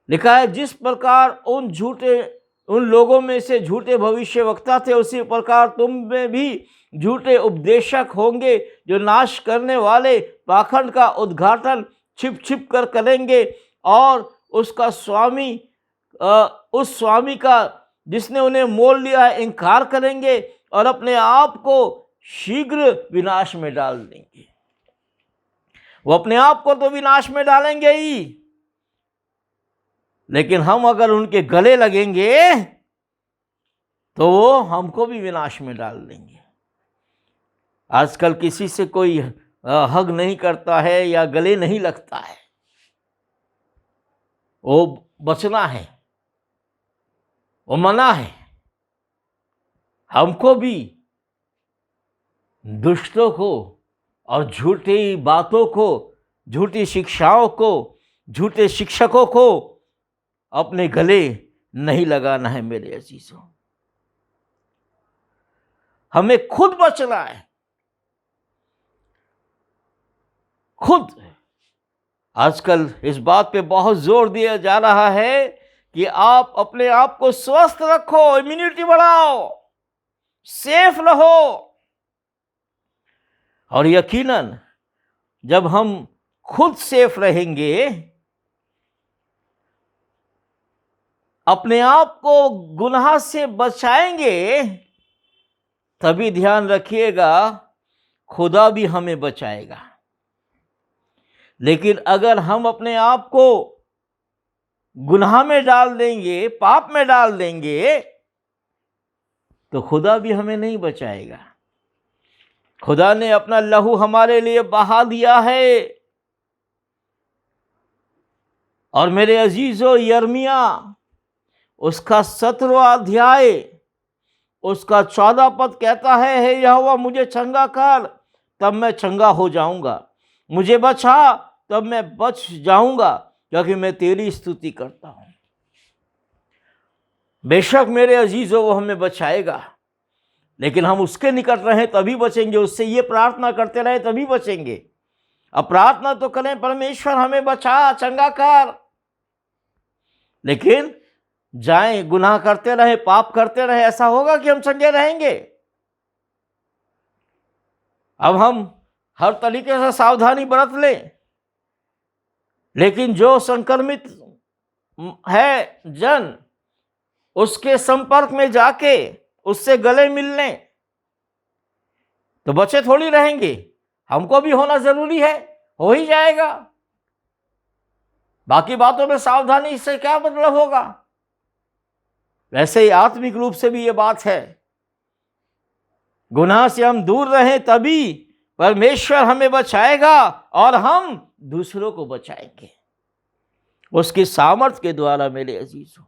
लिखा है, जिस प्रकार उन झूठे उन लोगों में से झूठे भविष्यवक्ता थे, उसी प्रकार तुम में भी झूठे उपदेशक होंगे, जो नाश करने वाले पाखंड का उद्घाटन छिप छिप कर करेंगे और उसका स्वामी उस स्वामी का जिसने उन्हें मोल लिया है इनकार करेंगे और अपने आप को शीघ्र विनाश में डाल देंगे। वो अपने आप को तो विनाश में डालेंगे ही, लेकिन हम अगर उनके गले लगेंगे तो वो हमको भी विनाश में डाल देंगे। आजकल किसी से कोई हग नहीं करता है या गले नहीं लगता है, वो बचना है, वो मना है। हमको भी दुष्टों को और झूठी बातों को, झूठी शिक्षाओं को, झूठे शिक्षकों को अपने गले नहीं लगाना है मेरे अजीजों। हमें खुद बचना है, खुद। आजकल इस बात पे बहुत जोर दिया जा रहा है कि आप अपने आप को स्वस्थ रखो, इम्यूनिटी बढ़ाओ, सेफ रहो। और यकीनन जब हम खुद सेफ रहेंगे, अपने आप को गुनाह से बचाएंगे, तभी ध्यान रखिएगा खुदा भी हमें बचाएगा। लेकिन अगर हम अपने आप को गुनाह में डाल देंगे, पाप में डाल देंगे, तो खुदा भी हमें नहीं बचाएगा। खुदा ने अपना लहू हमारे लिए बहा दिया है। और मेरे अजीजों, यिर्मयाह उसका 17वां अध्याय उसका 14 पद कहता है, हे यहोवा मुझे चंगा कर तब मैं चंगा हो जाऊंगा, मुझे बचा तब मैं बच जाऊंगा, क्योंकि मैं तेरी स्तुति करता हूं। बेशक मेरे अजीजों वो हमें बचाएगा, लेकिन हम उसके निकट रहें तभी बचेंगे, उससे ये प्रार्थना करते रहे तभी बचेंगे। अब प्रार्थना तो करें, परमेश्वर हमें बचा, चंगा कर, लेकिन जाएं गुनाह करते रहे, पाप करते रहे, ऐसा होगा कि हम चंगे रहेंगे? अब हम हर तरीके से सावधानी बरत लें, लेकिन जो संक्रमित है जन, उसके संपर्क में जाके उससे गले मिलने तो बचे थोड़ी रहेंगे। हमको भी होना जरूरी है, हो ही जाएगा। बाकी बातों में सावधानी से क्या मतलब होगा? वैसे ही आत्मिक रूप से भी ये बात है, गुनाह से हम दूर रहें तभी परमेश्वर हमें बचाएगा और हम दूसरों को बचाएंगे उसकी सामर्थ के द्वारा। मेरे अजीजों,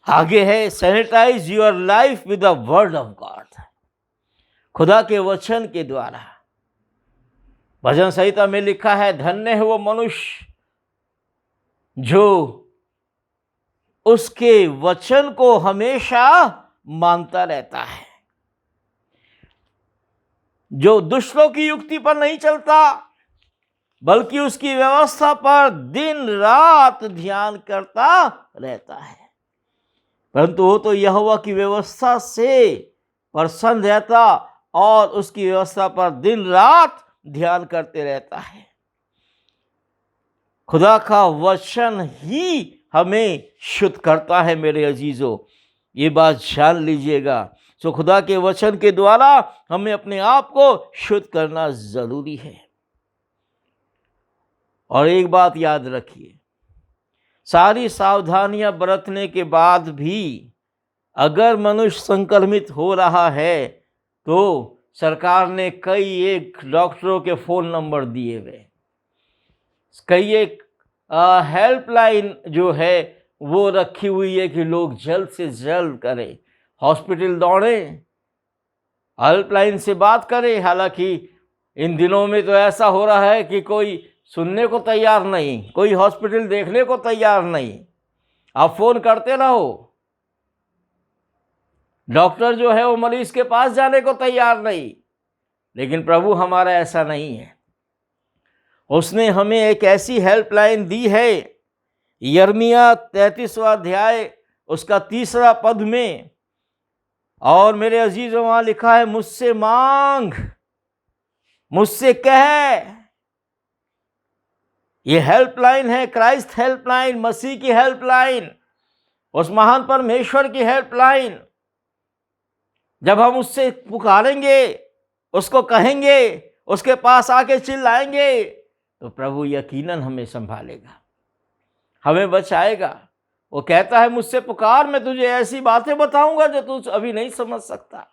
आगे है, sanitize your life with the word of God, खुदा के वचन के द्वारा। भजन संहिता में लिखा है, धन्य है वो मनुष्य जो उसके वचन को हमेशा मानता रहता है, जो दुष्टों की युक्ति पर नहीं चलता, बल्कि उसकी व्यवस्था पर दिन रात ध्यान करता रहता है। परंतु वो तो यहोवा की व्यवस्था से प्रसन्न रहता और उसकी व्यवस्था पर दिन रात ध्यान करते रहता है। खुदा का वचन ही हमें शुद्ध करता है मेरे अजीजों, ये बात जान लीजिएगा। तो खुदा के वचन के द्वारा हमें अपने आप को शुद्ध करना जरूरी है। और एक बात याद रखिए, सारी सावधानियां बरतने के बाद भी अगर मनुष्य संक्रमित हो रहा है तो सरकार ने कई एक डॉक्टरों के फ़ोन नंबर दिए हुए, कई एक हेल्पलाइन जो है वो रखी हुई है कि लोग जल्द से जल्द करें, हॉस्पिटल दौड़ें, हेल्पलाइन से बात करें। हालांकि इन दिनों में तो ऐसा हो रहा है कि कोई सुनने को तैयार नहीं, कोई हॉस्पिटल देखने को तैयार नहीं। आप फ़ोन करते रहो, डॉक्टर जो है वो मरीज के पास जाने को तैयार नहीं। लेकिन प्रभु हमारा ऐसा नहीं है, उसने हमें एक ऐसी हेल्पलाइन दी है, यिर्मयाह 33वां अध्याय उसका 3 पद में, और मेरे अजीजों वहां लिखा है, मुझसे मांग, मुझसे कह। ये हेल्पलाइन है, क्राइस्ट हेल्पलाइन, मसीह की हेल्पलाइन, उस महान परमेश्वर की हेल्पलाइन। जब हम उससे पुकारेंगे, उसको कहेंगे, उसके पास आके चिल्लाएंगे, तो प्रभु यकीनन हमें संभालेगा, हमें बचाएगा। वो कहता है, मुझसे पुकार, मैं तुझे ऐसी बातें बताऊंगा जो तू अभी नहीं समझ सकता।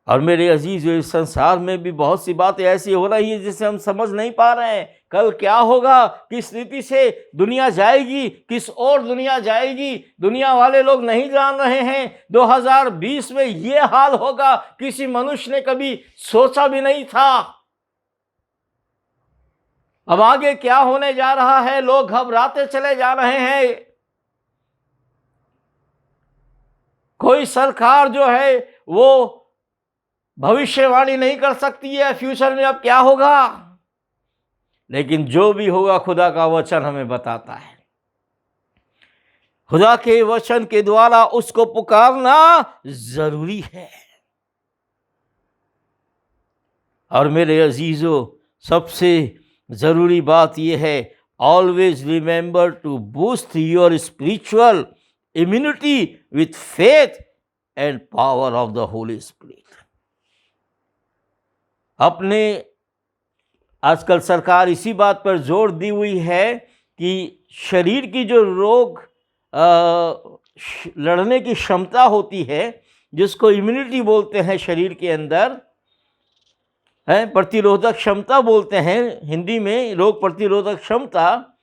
और मेरे अजीज, इस संसार में भी बहुत सी बातें ऐसी हो रही है जिसे हम समझ नहीं पा रहे हैं। कल क्या होगा, किस रीति से दुनिया जाएगी, किस ओर दुनिया जाएगी, दुनिया वाले लोग नहीं जान रहे हैं। 2020 में ये हाल होगा, किसी मनुष्य ने कभी सोचा भी नहीं था। अब आगे क्या होने जा रहा है, लोग घबराते चले जा रहे हैं। कोई सरकार जो है वो भविष्यवाणी नहीं कर सकती है फ्यूचर में अब क्या होगा, लेकिन जो भी होगा खुदा का वचन हमें बताता है। खुदा के वचन के द्वारा उसको पुकारना जरूरी है। और मेरे अजीजों, सबसे जरूरी बात यह है, always remember to boost your spiritual immunity with faith and power of the Holy Spirit. अपने आजकल सरकार इसी बात पर जोर दी हुई है कि शरीर की जो रोग लड़ने की क्षमता होती है, जिसको इम्यूनिटी बोलते हैं शरीर के अंदर, है प्रतिरोधक क्षमता बोलते हैं हिंदी में, रोग प्रतिरोधक क्षमता,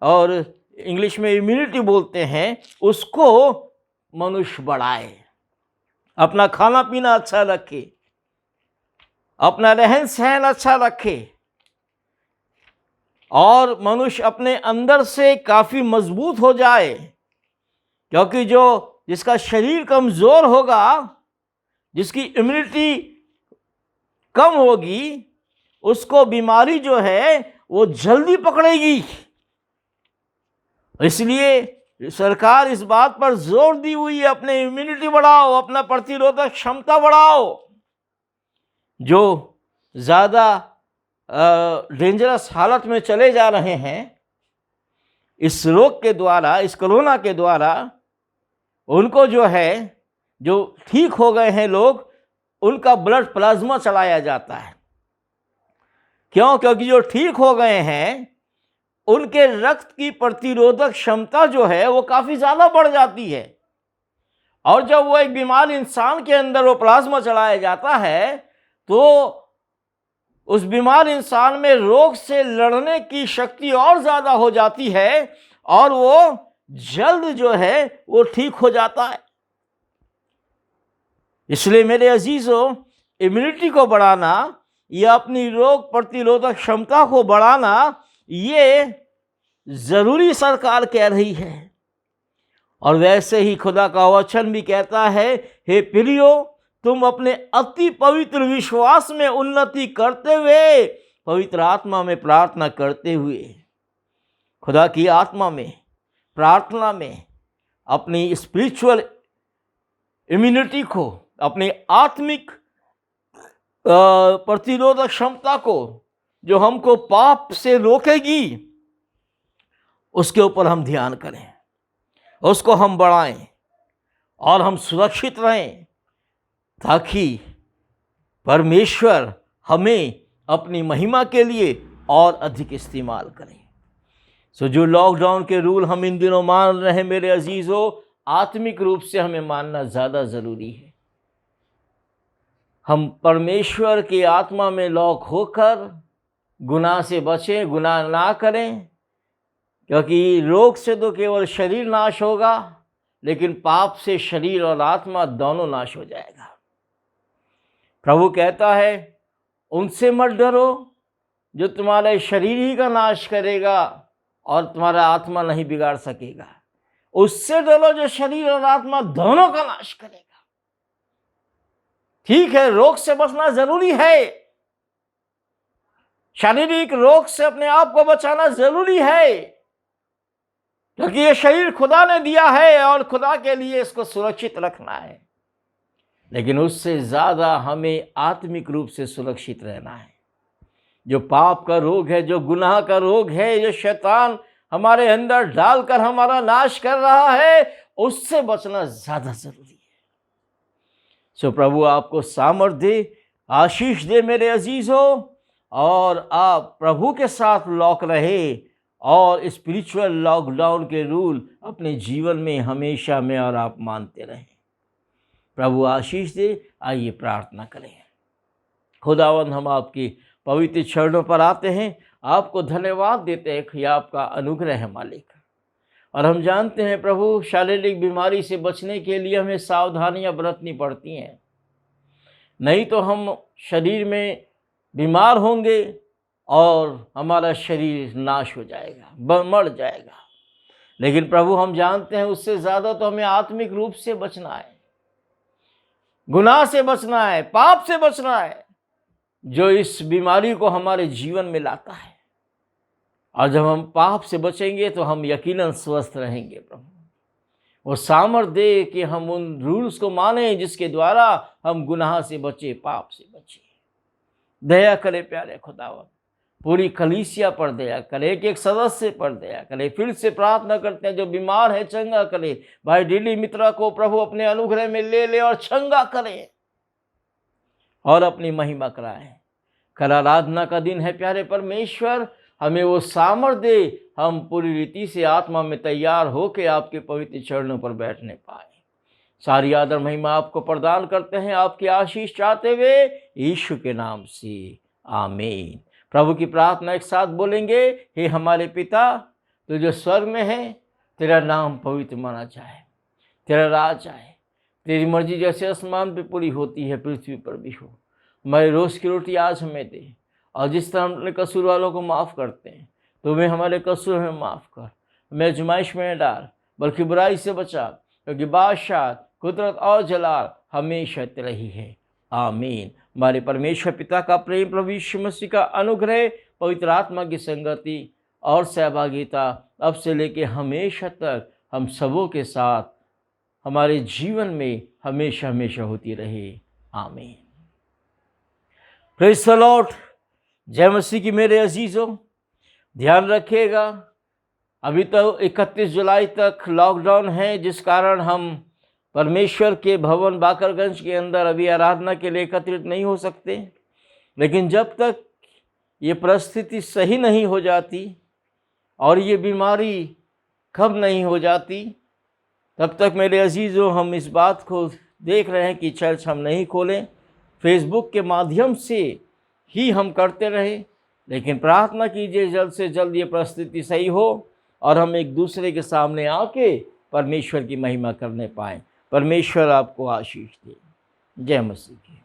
और इंग्लिश में इम्यूनिटी बोलते हैं, उसको मनुष्य बढ़ाए, अपना खाना पीना अच्छा रखे, अपना रहन सहन अच्छा रखे, और मनुष्य अपने अंदर से काफी मजबूत हो जाए। क्योंकि जिसका शरीर कमजोर होगा, जिसकी इम्यूनिटी कम होगी, उसको बीमारी जो है वो जल्दी पकड़ेगी। इसलिए सरकार इस बात पर जोर दी हुई है, अपने इम्यूनिटी बढ़ाओ, अपना प्रतिरोधक क्षमता बढ़ाओ। जो ज़्यादा डेंजरस हालत में चले जा रहे हैं इस रोग के द्वारा, इस कोरोना के द्वारा, उनको जो है, जो ठीक हो गए हैं लोग, उनका ब्लड प्लाज्मा चलाया जाता है। क्यों? क्योंकि जो ठीक हो गए हैं उनके रक्त की प्रतिरोधक क्षमता जो है वो काफ़ी ज़्यादा बढ़ जाती है। और जब वो एक बीमार इंसान के अंदर वो प्लाज्मा चलाया जाता है, तो उस बीमार इंसान में रोग से लड़ने की शक्ति और ज़्यादा हो जाती है, और वो जल्द जो है वो ठीक हो जाता है। इसलिए मेरे अजीजों, इम्यूनिटी को बढ़ाना या अपनी रोग प्रतिरोधक क्षमता को बढ़ाना, ये जरूरी सरकार कह रही है। और वैसे ही खुदा का वचन भी कहता है, हे प्रियो, तुम अपने अति पवित्र विश्वास में उन्नति करते हुए, पवित्र आत्मा में प्रार्थना करते हुए, खुदा की आत्मा में प्रार्थना में अपनी स्पिरिचुअल इम्यूनिटी को, अपनी आत्मिक प्रतिरोधक क्षमता को, जो हमको पाप से रोकेगी, उसके ऊपर हम ध्यान करें, उसको हम बढ़ाएं और हम सुरक्षित रहें, ताकि परमेश्वर हमें अपनी महिमा के लिए और अधिक इस्तेमाल करें। जो लॉकडाउन के रूल हम इन दिनों मान रहे हैं मेरे अजीजों, आत्मिक रूप से हमें मानना ज़्यादा ज़रूरी है। हम परमेश्वर की आत्मा में लॉक होकर गुनाह से बचें, गुनाह ना करें, क्योंकि रोग से तो केवल शरीर नाश होगा, लेकिन पाप से शरीर और आत्मा दोनों नाश हो जाएगा। प्रभु कहता है, उनसे मत डरो जो तुम्हारे शरीर ही का नाश करेगा और तुम्हारा आत्मा नहीं बिगाड़ सकेगा। उससे डरो जो शरीर और आत्मा दोनों का नाश करेगा। ठीक है, रोग से बचना जरूरी है, शारीरिक रोग से अपने आप को बचाना जरूरी है, क्योंकि ये शरीर खुदा ने दिया है और खुदा के लिए इसको सुरक्षित रखना है, लेकिन उससे ज़्यादा हमें आत्मिक रूप से सुरक्षित रहना है। जो पाप का रोग है, जो गुनाह का रोग है, जो शैतान हमारे अंदर डालकर हमारा नाश कर रहा है, उससे बचना ज़्यादा ज़रूरी है। सो प्रभु आपको सामर्थ दे, आशीष दे मेरे अजीज़ों, और आप प्रभु के साथ लॉक रहे और स्पिरिचुअल लॉकडाउन के रूल अपने जीवन में हमेशा में और आप मानते रहें। प्रभु आशीष दे। आइए प्रार्थना करें। खुदावंद, हम आपके पवित्र चरणों पर आते हैं, आपको धन्यवाद देते हैं कि आपका अनुग्रह है मालिक। और हम जानते हैं प्रभु, शारीरिक बीमारी से बचने के लिए हमें सावधानियां बरतनी पड़ती हैं, नहीं तो हम शरीर में बीमार होंगे और हमारा शरीर नाश हो जाएगा, मर जाएगा। लेकिन प्रभु, हम जानते हैं उससे ज़्यादा तो हमें आत्मिक रूप से बचना है, गुनाह से बचना है, पाप से बचना है, जो इस बीमारी को हमारे जीवन में लाता है। और जब हम पाप से बचेंगे तो हम यकीनन स्वस्थ रहेंगे। प्रभु, वो सामर्थ्य दे कि हम उन रूल्स को माने जिसके द्वारा हम गुनाह से बचे, पाप से बचे। दया करे प्यारे खुदावंद, पूरी कलीसिया पर दया करे, एक एक सदस्य पर दया करे। फिर से प्रार्थना करते हैं, जो बीमार है चंगा करे। भाई डीली मित्रा को प्रभु अपने अनुग्रह में ले ले और चंगा करे और अपनी महिमा कराए। कल आराधना का दिन है प्यारे परमेश्वर, हमें वो सामर्थ्य दे, हम पूरी रीति से आत्मा में तैयार होकर आपके पवित्र चरणों पर बैठने पाए। सारी आदर महिमा आपको प्रदान करते हैं, आपकी आशीष चाहते हुए यीशु के नाम से, आमीन। प्रभु की प्रार्थना एक साथ बोलेंगे। हे हमारे पिता, तू जो स्वर्ग में है, तेरा नाम पवित्र माना जाए, तेरा राज आए, तेरी मर्जी जैसे आसमान पे पूरी होती है पृथ्वी पर भी हो। हमारे रोज़ की रोटी आज हमें दे, और जिस तरह हम अपने कसूर वालों को माफ़ करते हैं, तो हमें हमारे कसूर हमें माफ़ कर। हमें आजमाइश में न डाल, बल्कि बुराई से बचा, क्योंकि बादशाह, कुदरत और जलाल हमेशा तेरा ही है, आमीन। हमारे परमेश्वर पिता का प्रेम, प्रभु यीशु मसीह का अनुग्रह, पवित्र आत्मा की संगति और सहभागिता अब से लेके हमेशा तक हम सबों के साथ हमारे जीवन में हमेशा हमेशा होती रहे, आमीन। Praise the Lord. जय मसीह की मेरे अजीज़ों। ध्यान रखिएगा, अभी तो 31 जुलाई तक लॉकडाउन है, जिस कारण हम परमेश्वर के भवन बाकरगंज के अंदर अभी आराधना के लिए एकत्रित नहीं हो सकते। लेकिन जब तक ये परिस्थिति सही नहीं हो जाती और ये बीमारी कब नहीं हो जाती, तब तक मेरे अजीज़ों हम इस बात को देख रहे हैं कि चर्च हम नहीं खोलें, फेसबुक के माध्यम से ही हम करते रहें। लेकिन प्रार्थना कीजिए जल्द से जल्द ये परिस्थिति सही हो और हम एक दूसरे के सामने आके परमेश्वर की महिमा करने पाएँ। परमेश्वर आपको आशीष दे। जय मसीह की।